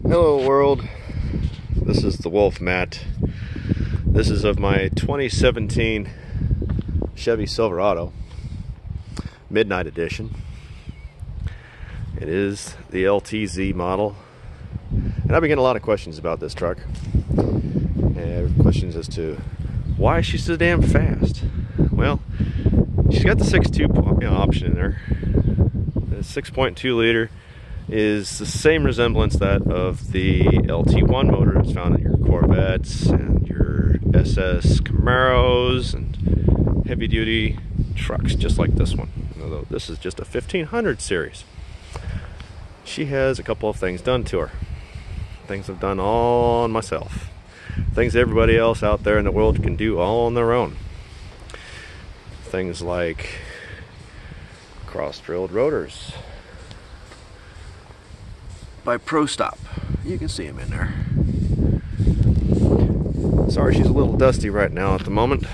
Hello world, this is TheWolfMatt. This is of my 2017 Chevy Silverado Midnight Edition. It is the LTZ model, and I've been getting a lot of questions about this truck. And questions as to why she's so damn fast. Well, she's got the 6.2 option in there. The 6.2 liter is the same resemblance that of the LT1 motor that's found in your Corvettes and your SS Camaros and heavy duty trucks just like this one, although this is just a 1500 series. She has a couple of things done to her, things I've done all on myself, things everybody else out there in the world can do all on their own. Things like cross-drilled rotors by Pro Stop. You can see them in there. Sorry she's a little dusty right now at the moment.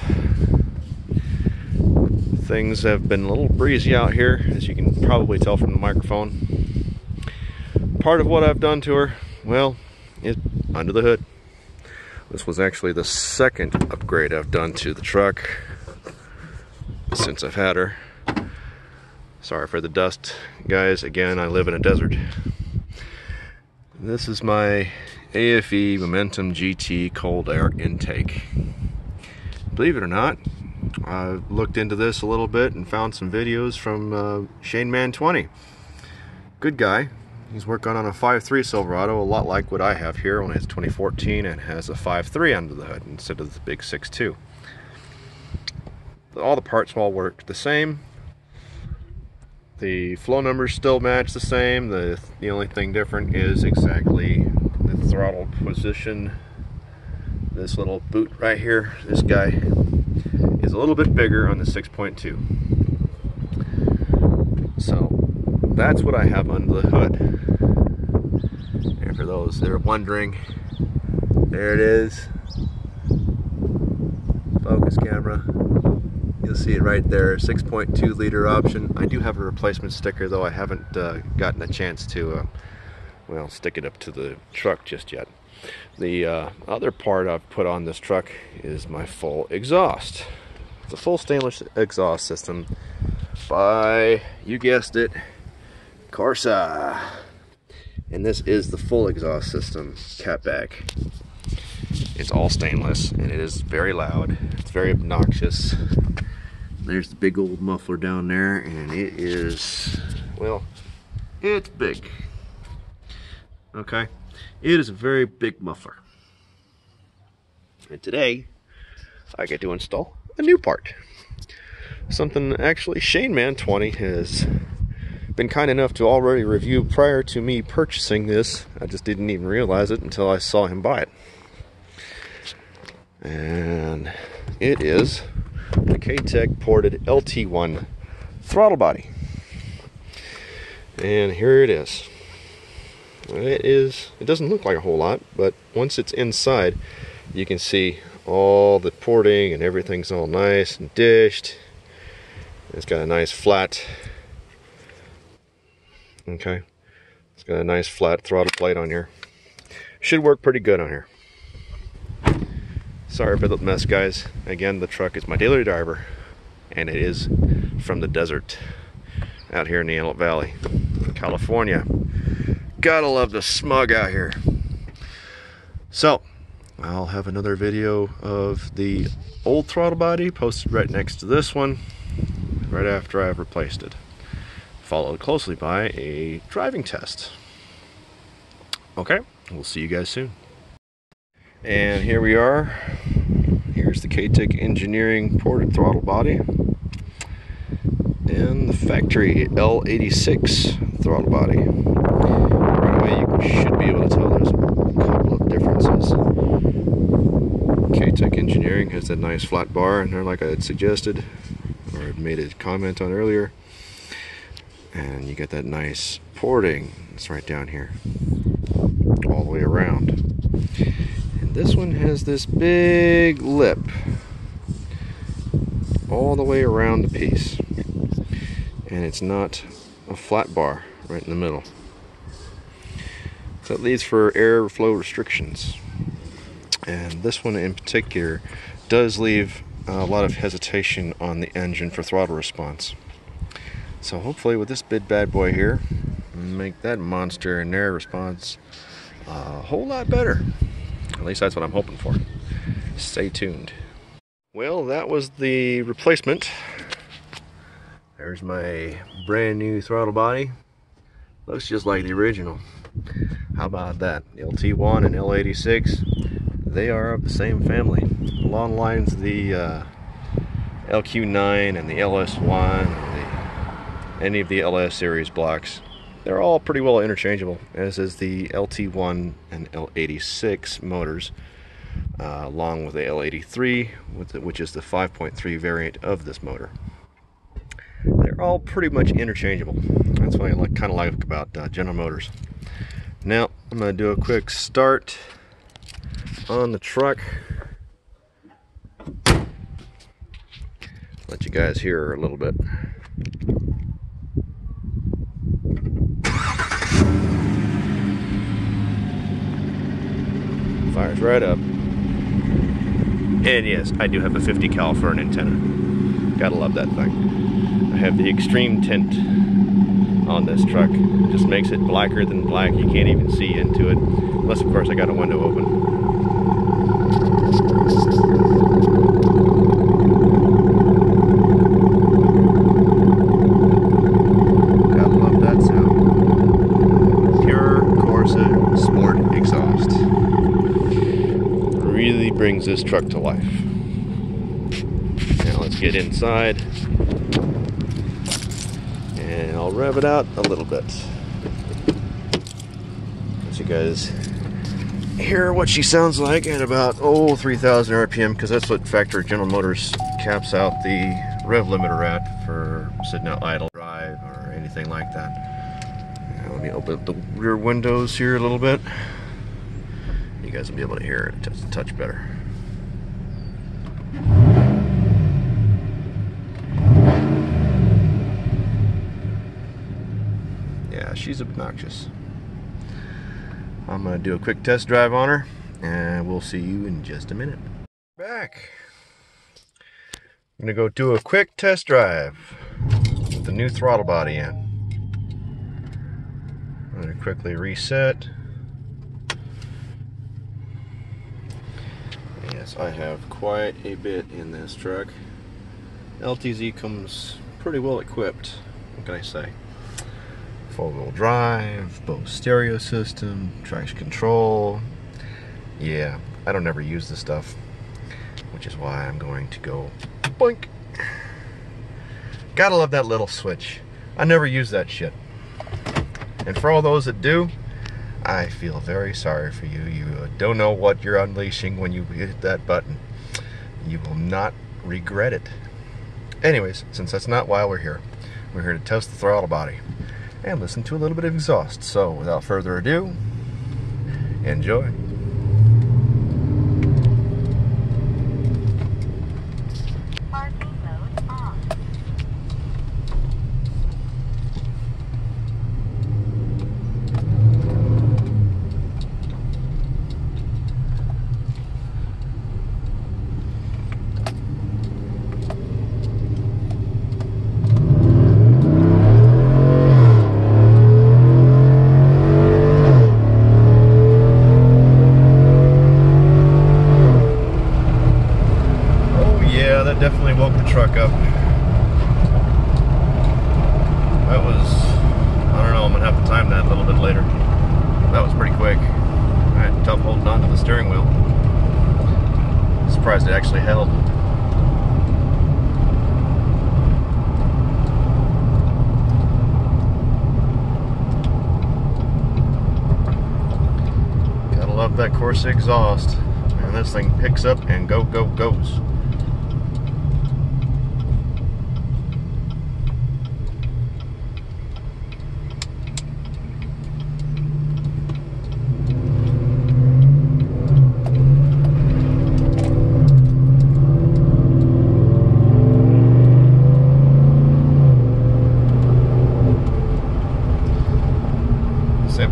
Things have been a little breezy out here, as you can probably tell from the microphone. Part of what I've done to her, well, is under the hood. This was actually the second upgrade I've done to the truck since I've had her. Sorry for the dust, guys. Again, I live in a desert. This is my AFE Mentum GT cold air intake. Believe it or not, I looked into this a little bit and found some videos from Shane Man 20. Good guy. He's working on a 5.3 Silverado, a lot like what I have here, only it's 2014 and has a 5.3 under the hood instead of the big 6.2. All the parts all work the same. The flow numbers still match the same. The only thing different is exactly the throttle position. This little boot right here, this guy is a little bit bigger on the 6.2. So that's what I have under the hood. And for those that are wondering, there it is. Focus camera. You'll see it right there, 6.2 liter option. I do have a replacement sticker, though I haven't gotten a chance to, well, stick it up to the truck just yet. The other part I've put on this truck is my full exhaust. It's a full stainless exhaust system by, you guessed it, Corsa. And this is the full exhaust system, Katech. It's all stainless, and it is very loud. It's very obnoxious. There's the big old muffler down there, and it is, well, it's big. Okay, it is a very big muffler. And today, I get to install a new part. Something actually Shane Man 20 has been kind enough to already review prior to me purchasing this. I just didn't even realize it until I saw him buy it. And it is the Katech ported LT1 throttle body. And here it is. It doesn't look like a whole lot, but once it's inside, you can see all the porting and everything's all nice and dished. It's got a nice flat, okay, it's got a nice flat throttle plate on here. Should work pretty good on here. Sorry for the mess, guys. Again, the truck is my daily driver, and it is from the desert out here in the Antelope Valley, California. Gotta love the smog out here. So, I'll have another video of the old throttle body posted right next to this one, right after I've replaced it, followed closely by a driving test. Okay, we'll see you guys soon. And here we are. Here's the Katech Engineering ported throttle body and the factory L86 throttle body. Right away you should be able to tell there's a couple of differences. Katech Engineering has that nice flat bar in there like I had suggested, or had made a comment on earlier. And you get that nice porting. It's right down here, all the way around. This one has this big lip all the way around the piece, and it's not a flat bar right in the middle. So these for airflow restrictions. And this one in particular does leave a lot of hesitation on the engine for throttle response. So hopefully with this big bad boy here, make that monster in air response a whole lot better. At least that's what I'm hoping for. Stay tuned. Well, that was the replacement. There's my brand new throttle body. Looks just like the original. How about that? The LT1 and L86, they are of the same family. Along lines of the LQ9 and the LS1, and any of the LS series blocks. They're all pretty well interchangeable, as is the LT1 and L86 motors, along with the L83, which is the 5.3 variant of this motor. They're all pretty much interchangeable. That's what I kind of like about General Motors. Now, I'm going to do a quick start on the truck. Let you guys hear her a little bit. Fires right up. And yes, I do have a 50 cal for an antenna. Gotta love that thing. I have the extreme tint on this truck. It just makes it blacker than black. You can't even see into it. Unless, of course, I got a window open. Brings this truck to life. Now let's get inside and I'll rev it out a little bit. Let you guys hear what she sounds like at about 3,000 RPM, because that's what factory General Motors caps out the rev limiter at for sitting out idle drive or anything like that. Now let me open up the rear windows here a little bit. You guys will be able to hear it a touch better. Yeah, she's obnoxious. I'm going to do a quick test drive on her, and we'll see you in just a minute. Back. I'm going to go do a quick test drive with the new throttle body in. I'm going to quickly reset. Yes, I have quite a bit in this truck. LTZ comes pretty well equipped. What can I say? 4-wheel drive, Bose stereo system, traction control. Yeah, I don't ever use this stuff, which is why I'm going to go boink. Gotta love that little switch. I never use that shit. And for all those that do, I feel very sorry for you. You don't know what you're unleashing when you hit that button. You will not regret it. Anyways, since that's not why we're here to test the throttle body and listen to a little bit of exhaust. So without further ado, enjoy. Definitely woke the truck up. That was, I don't know, I'm gonna have to time that a little bit later. That was pretty quick. I had tough holding on to the steering wheel. Surprised it actually held. Gotta love that Corsa exhaust. Man, this thing picks up and goes.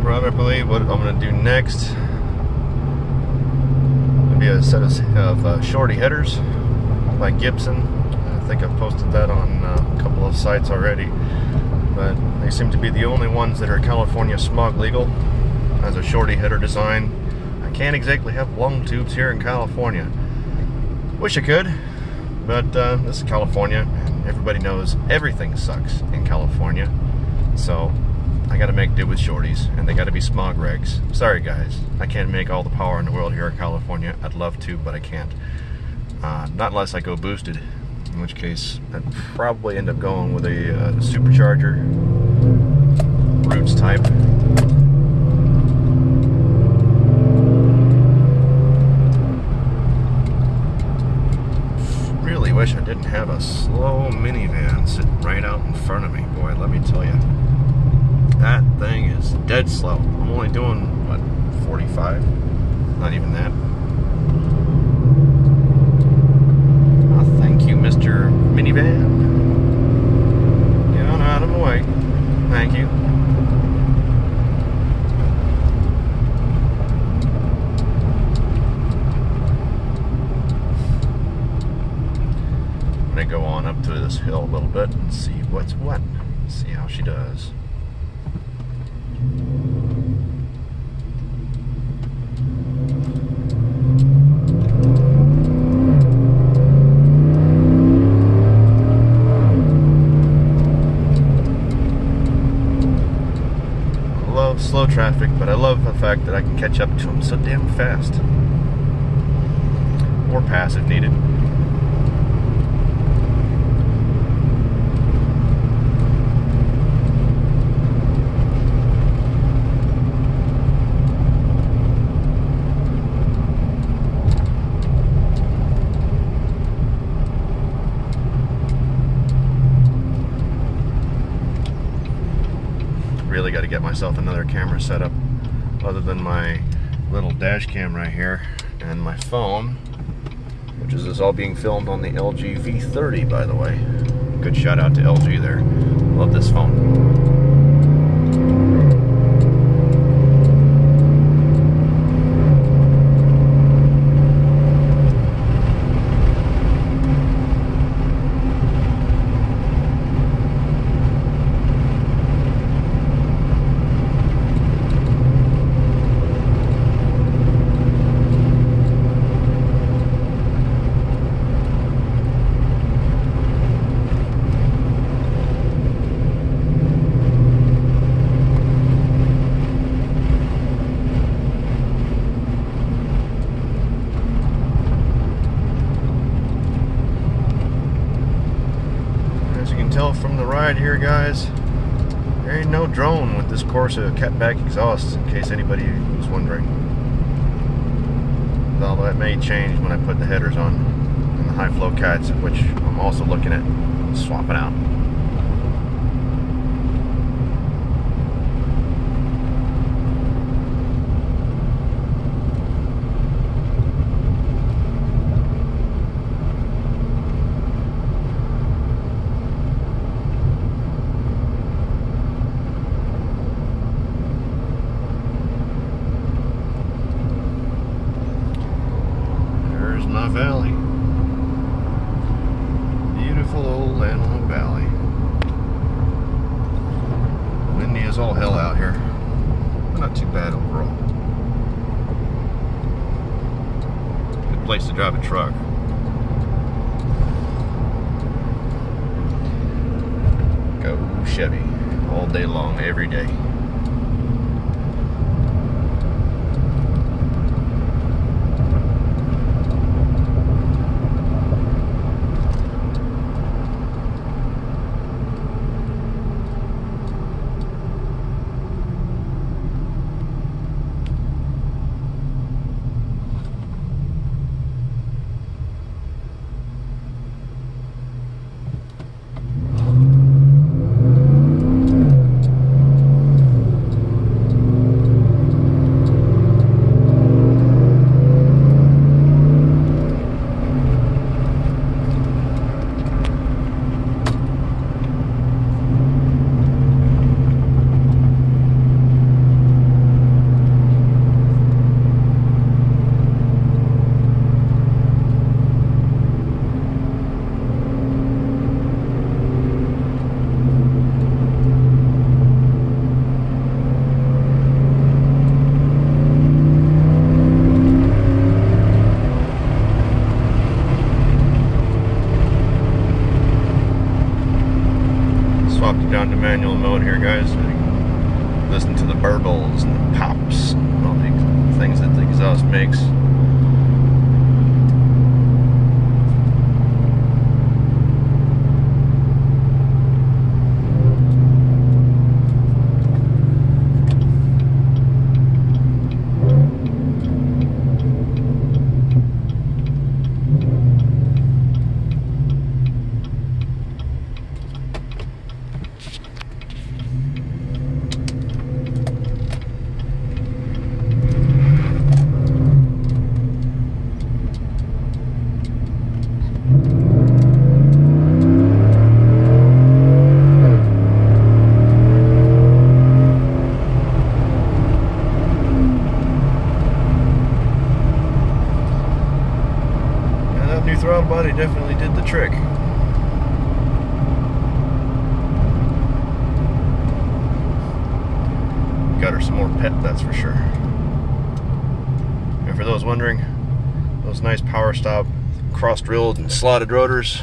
Probably what I'm going to do next will be a set of shorty headers by Gibson. I think I've posted that on a couple of sites already, but they seem to be the only ones that are California smog legal as a shorty header design. I can't exactly have long tubes here in California. Wish I could, but this is California, and everybody knows everything sucks in California, so I gotta make do with shorties, and they gotta be smog regs. Sorry guys, I can't make all the power in the world here in California. I'd love to, but I can't. Not unless I go boosted, in which case I'd probably end up going with a supercharger, roots type. Really wish I didn't have a slow minivan sitting right out in front of me. Boy, let me tell you. That thing is dead slow. I'm only doing, what, 45? Not even that. Oh, thank you, Mr. Minivan. Get on out of the way. Thank you. I'm gonna go on up to this hill a little bit and see what's what. See how she does. Slow traffic, but I love the fact that I can catch up to them so damn fast. Or pass if needed. Really got to get myself another camera set up other than my little dash cam right here and my phone, which is all being filmed on the LG V30, by the way. Good shout out to LG there. Love this phone. From the ride here, guys, there ain't no drone with this Corsa catback exhaust, in case anybody was wondering. Although that may change when I put the headers on and the high flow cats, which I'm also looking at swapping out. My valley. Beautiful old Antelope Valley. Windy as all hell out here. Not too bad overall. Good place to drive a truck. Go Chevy. All day long, every day. gurgles and the pops and all the things that the exhaust makes. Throttle body definitely did the trick. Got her some more pep, that's for sure. And for those wondering, those nice power stop, cross-drilled and slotted rotors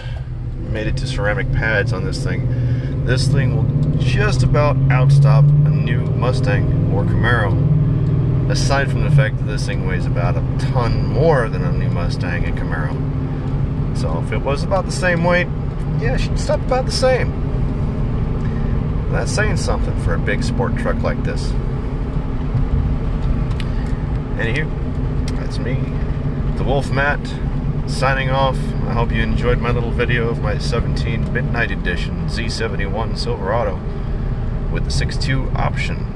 made it to ceramic pads on this thing. This thing will just about outstop a new Mustang or Camaro, aside from the fact that this thing weighs about a ton more than a new Mustang and Camaro. So if it was about the same weight, yeah, she'd stop about the same. That's saying something for a big sport truck like this. Anywho, that's me, TheWolfMatt, signing off. I hope you enjoyed my little video of my 17 Midnight Edition Z71 Silverado with the 6.2 option.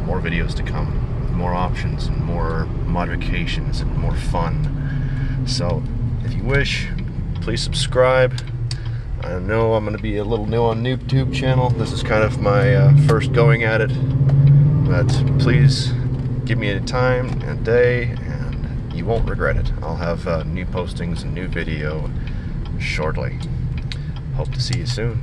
More videos to come, with more options and more modifications and more fun. So, if you wish, please subscribe. I know I'm going to be a little new on YouTube channel. This is kind of my first going at it. But please give me a time and a day and you won't regret it. I'll have new postings and new video shortly. Hope to see you soon.